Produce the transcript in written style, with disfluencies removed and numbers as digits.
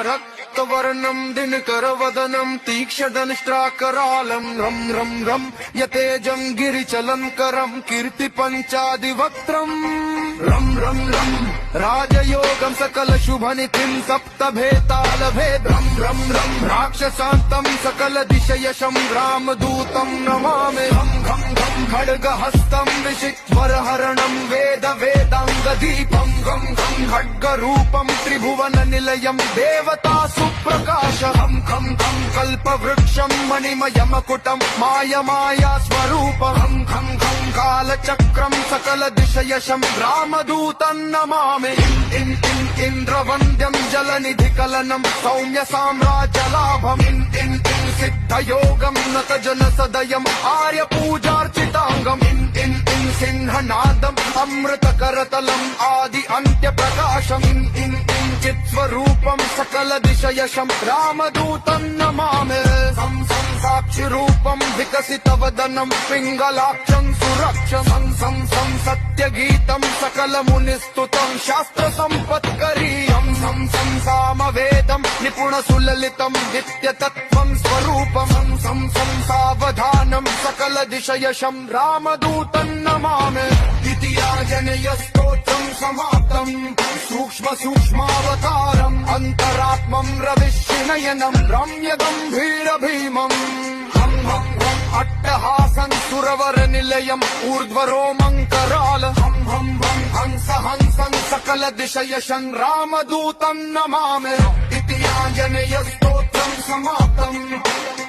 रक्तवर्णं दिनकरवदनं तीक्ष्णदंष्ट्राकरालं रं रं रं यतेजं गिरिचलन्करं कीर्तिपञ्चादिवक्त्रम् रं रं रं राजयोगं सकलशुभनिधिं सप्तभेतालभेदं रं रं राक्षसान्तं सकलदिशयशं रामदूतं नमामि घं घं घं खड्गहस्तं विशिखवरहरणं वेदाङ्गदीपं घं घं खड्गरूपं त्रिभुवननिलयं देवता सुप्रकाशं खं खं कल्पवृक्षं मणिमयमकुटं माया स्वरूपं खं खं कालचक्रं सकलदिशयशं रामदूतं नमामि इन्द्रवन्द्यं जलनिधिकलनं सौम्य साम्राज्यलाभम् सिद्धयोगं नतजनसदयम् आर्यपूजार्चिताङ्गम् सिंहनादम् अमृतकरतलम् आदि अन्त्यप्रकाशम् चित्स्वरूपम् सकलदिशयशम् रामदूतं नमामि साक्षिरूपम् विकसितवदनम् पिङ्गलाक्षम् सुरक्षम् सत्यगीतम् सकलमुनिस्तुतम् शास्त्रसम्पत्करीयम् सामवेदम् निपुणसुललितम् नित्यतत्त्वम् स्वरूपम् सावधानम् सकलदिशयशम् रामदूतं नमामि द्वितीयाजनयस्तोत्रम् समाप्तम् सूक्ष्मावतारम् अन्तरात्मम् रविश्रिनयनम् रम्यगम्भीरभीमम् अट्टहासं सुरवरनिलयम् ऊर्ध्वरोमङ्कराल हंसं सकलदिशयशं रामदूतं नमामि इति आञ्जनेयस्तोत्रम् समाप्तम्